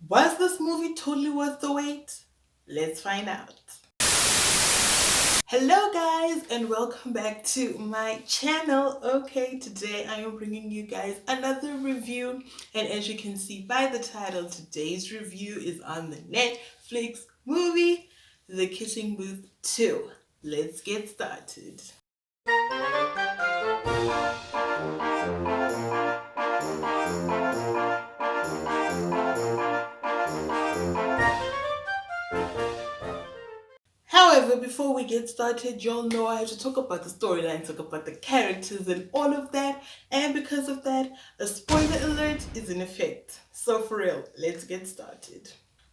Was this movie totally worth the wait? Let's find out. Hello guys and welcome back to my channel. Okay, today I am bringing you guys another review, and as you can see by the title, today's review is on the Netflix movie The Kissing Booth 2. Let's get started. However, before we get started, y'all know I have to talk about the storyline, talk about the characters and all of that. And because of that, a spoiler alert is in effect. So for real, let's get started.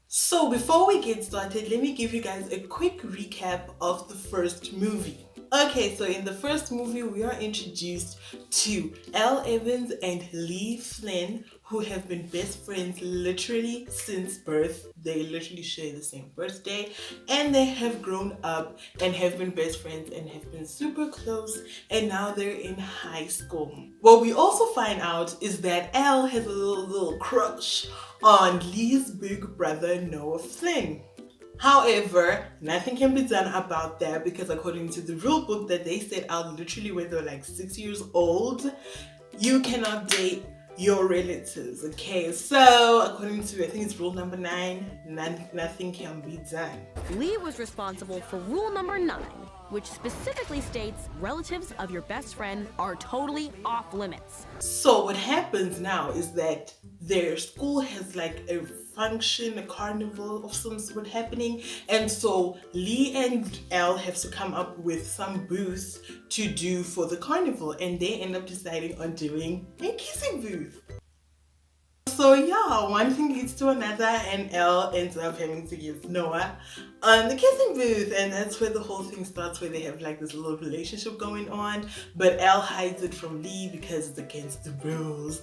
So before we get started, let me give you guys a quick recap of the first movie. Okay, so in the first movie, we are introduced to Elle Evans and Lee Flynn, who have been best friends literally since birth. They literally share the same birthday, and they have grown up and have been best friends and have been super close, and now they're in high school. What we also find out is that Elle has a little crush on Lee's big brother, Noah Flynn. However, nothing can be done about that because according to the rule book that they set out literally when they were like 6 years old, you cannot date your relatives. Okay, so according to, I think it's rule number 9, nothing can be done. Lee was responsible for rule number 9, which specifically states relatives of your best friend are totally off limits. So what happens now is that their school has like a function, a carnival of some sort happening, and so Lee and Elle have to come up with some booths to do for the carnival, and they end up deciding on doing a kissing booth. So yeah, one thing leads to another, and Elle ends up having to give Noah on the kissing booth, and that's where the whole thing starts, where they have like this little relationship going on, but Elle hides it from Lee because it's against the rules.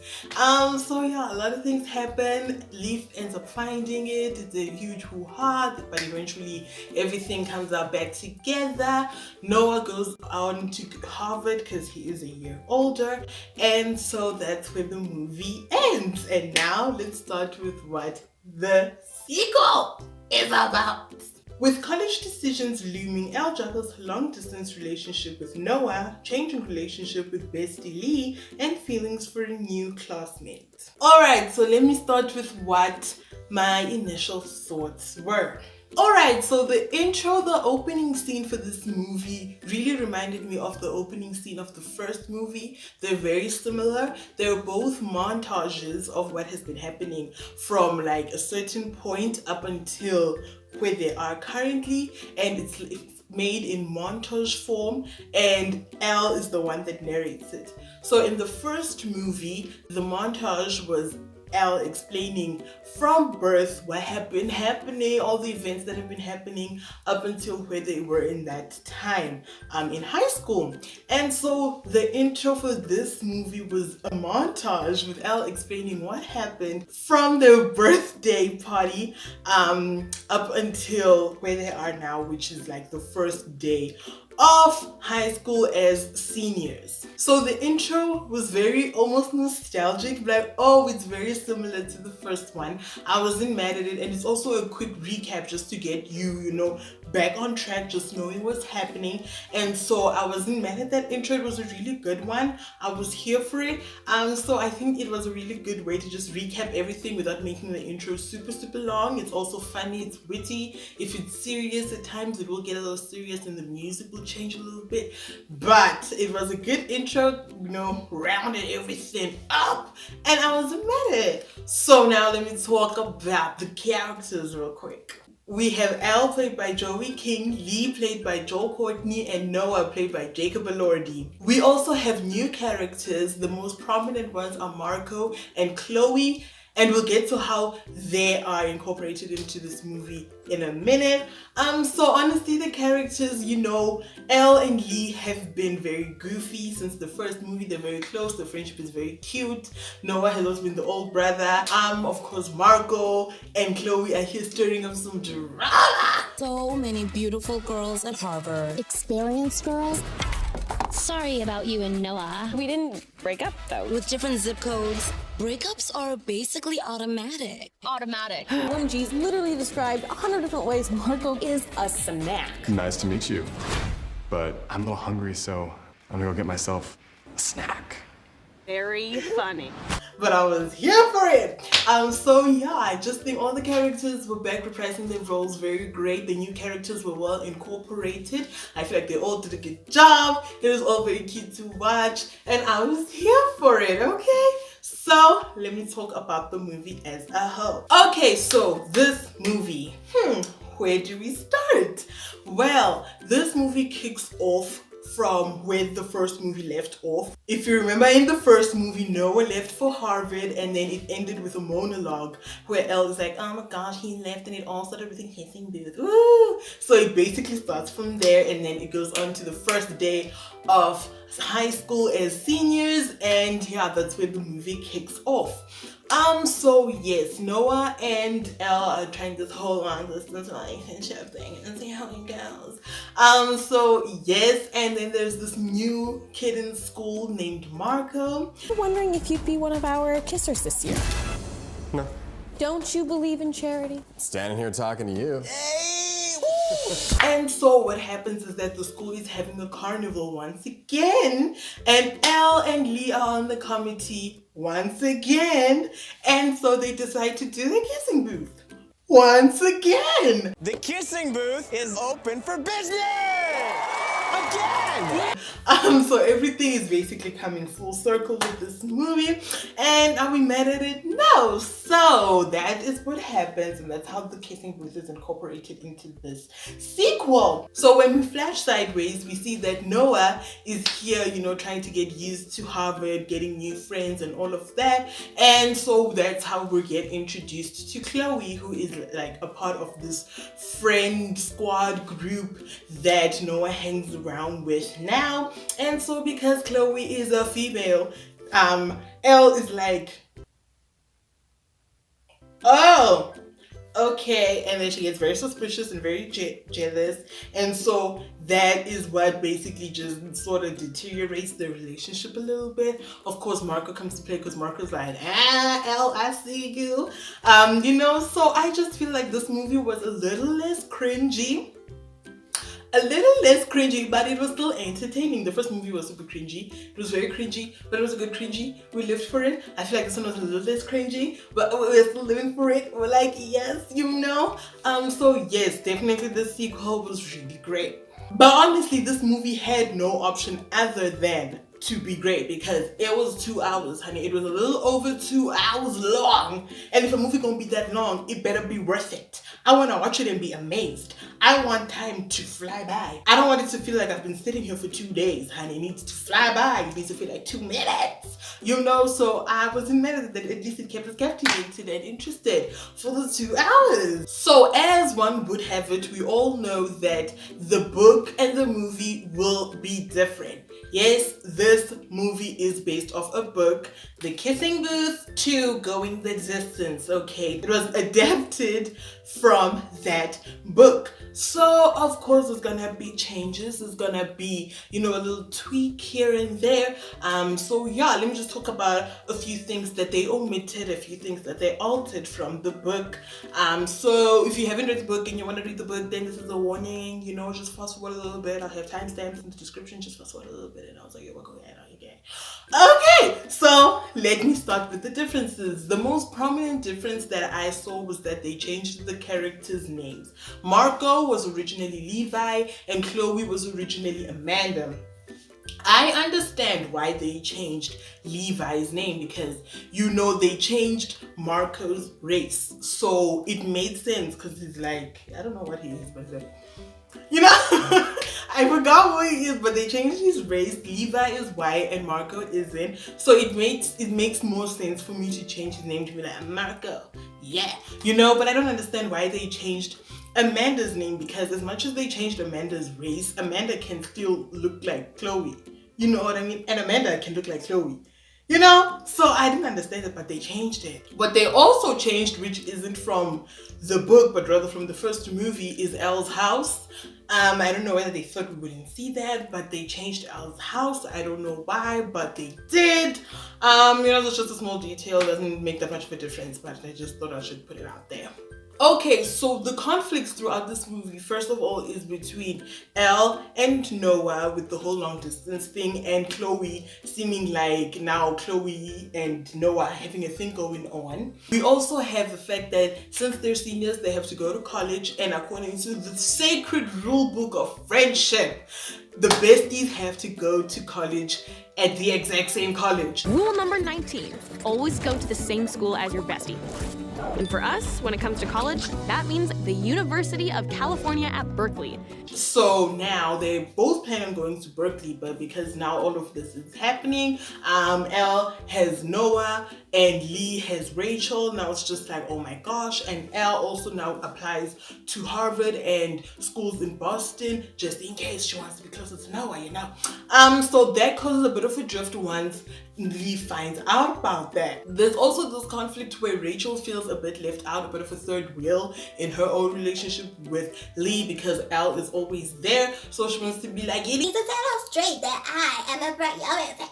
So yeah, a lot of things happen. Lee ends up finding it. It's a huge hoo-ha, but eventually everything comes out back together. Noah goes on to Harvard because he is a year older, and so that's where the movie ends. And now let's start with what the sequel is about. With college decisions looming, Elle juggles long-distance relationship with Noah, changing relationship with bestie Lee, and feelings for a new classmate. Alright, so let me start with what my initial thoughts were. Alright, so the intro, the opening scene for this movie really reminded me of the opening scene of the first movie. They're very similar. They're both montages of what has been happening from like a certain point up until where they are currently, and it's made in montage form, and Elle is the one that narrates it. So in the first movie, the montage was Elle explaining from birth what had been happening, all the events that have been happening up until where they were in that time in high school. And so the intro for this movie was a montage with Elle explaining what happened from their birthday party up until where they are now, which is like the first day of high school as seniors. So the intro was very almost nostalgic, like, oh, it's very similar to the first one. I wasn't mad at it, and it's also a quick recap just to get you know, back on track, just knowing what's happening. And so I wasn't mad at that intro. It was a really good one. I was here for it. So I think it was a really good way to just recap everything without making the intro super long. It's also funny, it's witty. If it's serious at times, it will get a little serious and the music will change a little bit, but it was a good intro, you know, rounded everything up, and I wasn't mad at it. So now let me talk about the characters real quick. We have Elle played by Joey King, Lee played by Courtney, and Noah played by Jacob Elordi. We also have new characters. The most prominent ones are Marco and Chloe, and we'll get to how they are incorporated into this movie in a minute. So honestly, the characters, you know, Elle and Lee have been very goofy since the first movie. They're very close. The friendship is very cute. Noah has always been the old brother. Of course, Marco and Chloe are here stirring up some drama. So many beautiful girls at Harvard. Experienced girls Sorry about you and Noah. We didn't break up, though. With different zip codes, breakups are basically automatic. Automatic. OMG's literally described 100 different ways Marco is a snack. Nice to meet you. But I'm a little hungry, so I'm gonna go get myself a snack. Very funny. But I was here for it. So yeah, I just think all the characters were back reprising their roles very great. The new characters were well incorporated. I feel like they all did a good job. It was all very cute to watch, and I was here for it. Okay, so let me talk about the movie as a whole. Okay, so this movie, where do we start? Well, this movie kicks off from where the first movie left off. If you remember, in the first movie, Noah left for Harvard, and then it ended with a monologue where Elle is like, oh my gosh, he left, and it all started with a kissing booth. Woo! So it basically starts from there, and then it goes on to the first day of high school as seniors, and yeah, that's where the movie kicks off. So yes, Noah and Elle are trying this whole long distance relationship thing and see how it goes. So yes, and then there's this new kid in school named Marco. I'm wondering if you'd be one of our kissers this year. No. Don't you believe in charity? Standing here talking to you. And so what happens is that the school is having a carnival once again, and Elle and Lee are on the committee once again, and so they decide to do the kissing booth once again. The kissing booth is open for business! Again! So everything is basically coming full circle with this movie, and are we mad at it? No. So that is what happens, and that's how the kissing booth is incorporated into this sequel. So when we flash sideways, we see that Noah is here, trying to get used to Harvard, getting new friends and all of that, and so that's how we get introduced to Chloe, who is like a part of this friend squad group that Noah hangs around with now. And so because Chloe is a female, Elle is like, oh, okay, and then she gets very suspicious and very jealous, and so that is what basically just sort of deteriorates the relationship a little bit. Of course, Marco comes to play because Marco's like, Elle, I see you. So I just feel like this movie was a little less cringy. But it was still entertaining. The first movie was super cringy. It was very cringy, but it was a good cringy. We lived for it. I feel like this one was a little less cringy, but we're still living for it. We're like, yes, So yes, definitely the sequel was really great. But honestly, this movie had no option other than to be great, because it was 2 hours, honey. It was a little over 2 hours long, and if a movie gonna be that long, it better be worth it. I want to watch it and be amazed. I want time to fly by. I don't want it to feel like I've been sitting here for 2 days, honey. It needs to fly by. It needs to feel like 2 minutes, so I wasn't mad at it. At least it kept us captivated and interested for the 2 hours. So as one would have it, we all know that the book and the movie will be different. Yes, this movie is based off a book, The Kissing Booth 2, Going the Distance, okay? It was adapted from that book. So, of course, there's gonna be changes. There's gonna be, a little tweak here and there. So yeah, let me just talk about a few things that they omitted, a few things that they altered from the book. So if you haven't read the book and you want to read the book, then this is a warning, just fast forward a little bit. I'll have timestamps in the description, just fast forward a little bit. And I was like, yeah, we'll go ahead. Okay, so let me start with the differences. The most prominent difference that I saw was that they changed the characters' names. Marco was originally Levi and Chloe was originally Amanda. I understand why they changed Levi's name, because they changed Marco's race, so it made sense, because he's like, I don't know what he is, but he's like, I forgot what he is, but they changed his race. Levi is white and Marco isn't, so it makes more sense for me to change his name to be like Marco, but I don't understand why they changed Amanda's name, because as much as they changed Amanda's race, Amanda can still look like Chloe, you know what I mean, and Amanda can look like Chloe. You know? So I didn't understand it, but they changed it. What they also changed, which isn't from the book, but rather from the first movie, is Elle's house. I don't know whether they thought we wouldn't see that, but they changed Elle's house. I don't know why, but they did. That's just a small detail. Doesn't make that much of a difference, but I just thought I should put it out there. Okay, so the conflicts throughout this movie, first of all, is between Elle and Noah with the whole long distance thing, and Chloe seeming like now Chloe and Noah are having a thing going on. We also have the fact that since they're seniors, they have to go to college, and according to the sacred rule book of friendship, the besties have to go to college at the exact same college. Rule number 19, always go to the same school as your bestie. And for us, when it comes to college, that means the University of California at Berkeley. So now they both plan on going to Berkeley, but because now all of this is happening, Elle has Noah and Lee has Rachel. Now it's just like, oh my gosh. And Elle also now applies to Harvard and schools in Boston, just in case she wants to be closer to Noah, you know. So that causes a bit of a drift once Lee finds out about that. There's also this conflict where Rachel feels a bit left out, a bit of a third wheel in her own relationship with Lee, because Elle is always there. So she wants to be like, you need to tell her straight that I am a priority.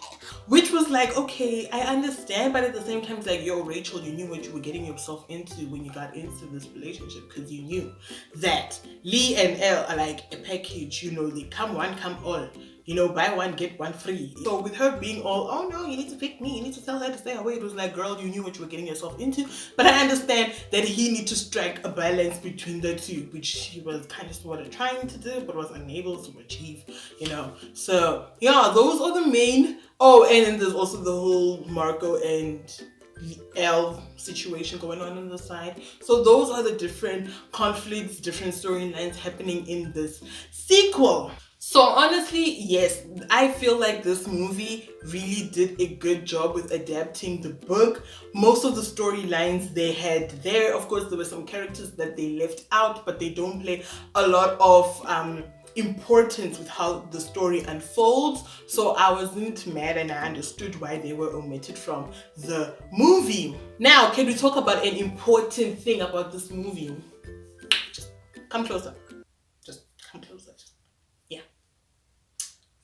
Which was like, okay, I understand, but at the same time, it's like, yo, Rachel, you knew what you were getting yourself into when you got into this relationship, because you knew that Lee and Elle are like a package, they come one, come all. Buy one, get one free. So with her being all, oh no, you need to pick me, you need to tell her to stay away, it was like, girl, you knew what you were getting yourself into. But I understand that he needs to strike a balance between the two, which he was kind of sort of trying to do, but was unable to achieve, So yeah, those are the main. Oh, and then there's also the whole Marco and Elle situation going on the side. So those are the different conflicts, different storylines happening in this sequel. So honestly, yes, I feel like this movie really did a good job with adapting the book. Most of the storylines they had there, of course, there were some characters that they left out, but they don't play a lot of importance with how the story unfolds. So I wasn't mad, and I understood why they were omitted from the movie. Now, can we talk about an important thing about this movie? Just come closer. Just come closer.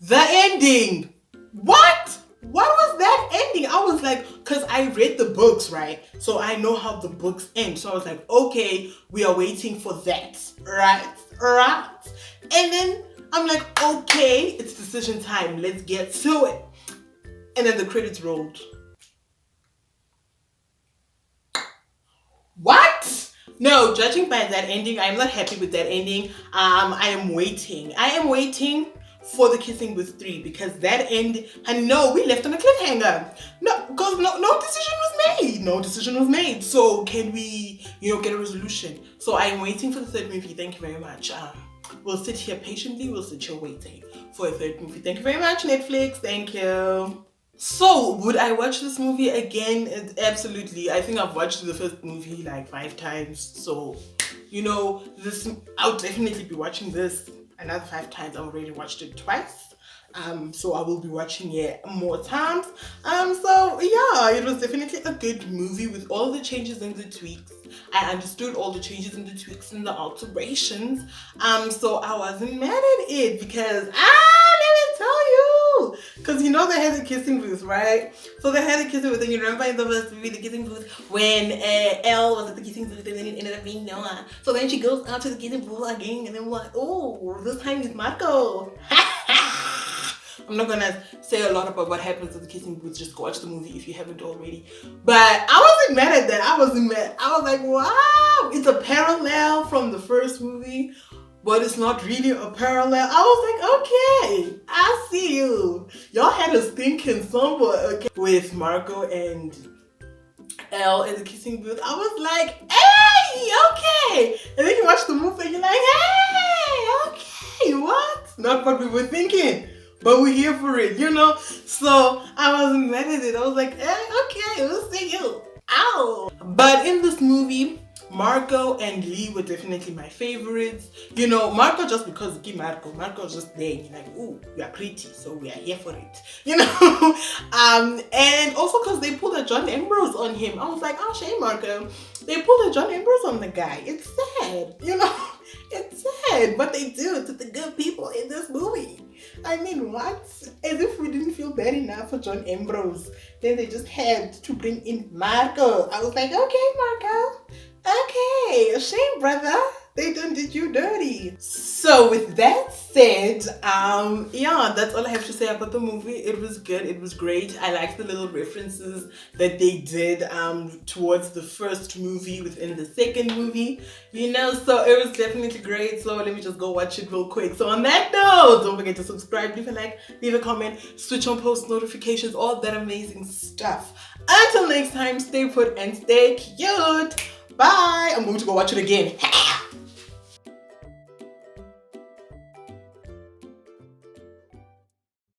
The ending. What was that ending? I was like, because I read the books, right? So I know how the books end. So I was like, okay, we are waiting for that, right? And then I'm like, okay, it's decision time. Let's get to it. And then the credits rolled. What? No, judging by that ending, I'm not happy with that ending. I am waiting for the Kissing Booth 3, because that end, and no, we left on a cliffhanger. No, because no decision was made. So can we, get a resolution? So I am waiting for the third movie. Thank you very much. We'll sit here patiently. We'll sit here waiting for a third movie. Thank you very much, Netflix. Thank you. So, would I watch this movie again? Absolutely. I think I've watched the first movie like 5 times. So, I'll definitely be watching this another 5 times. I've already watched it twice. So I will be watching it more times. So yeah, it was definitely a good movie with all the changes and the tweaks. I understood all the changes and the tweaks and the alterations. So I wasn't mad at it because let me tell you, because they had the kissing booth, right? So they had the kissing booth, and you remember in the first movie, the kissing booth, when Elle was at the kissing booth and then it ended up being Noah. So then she goes out to the kissing booth again, and then we're like, oh, this time it's Marco. I'm not gonna say a lot about what happens at the kissing booth. Just watch the movie if you haven't already. But I wasn't mad at that. I wasn't mad. I was like, wow, it's a parallel from the first movie, but it's not really a parallel. I was like, okay, I see you. Y'all had us thinking somewhat, okay. With Marco and Elle in the kissing booth, I was like, hey, okay. And then you watch the movie and you're like, hey, okay, what? Not what we were thinking. But we're here for it, So I wasn't mad at it. I was like, okay, we'll see you. Ow. But in this movie, Marco and Lee were definitely my favorites. You know, Marco just because Marco was just there. You're like, ooh, you are pretty, so we are here for it. You know, and also because they pulled a John Ambrose on him. I was like, oh, shame, Marco. They pulled a John Ambrose on the guy. It's sad, you know. It's sad, but they do to the good people in this movie. I mean, what? As if we didn't feel bad enough for John Ambrose. Then they just had to bring in Marco. I was like, okay, Marco. Okay, shame, brother. They done did you dirty. So with that said, yeah, that's all I have to say about the movie. It was good. It was great. I liked the little references that they did towards the first movie within the second movie. You know, so it was definitely great. So let me just go watch it real quick. So on that note, don't forget to subscribe, leave a like, leave a comment, switch on post notifications, all that amazing stuff. Until next time, stay put and stay cute. Bye. I'm going to go watch it again.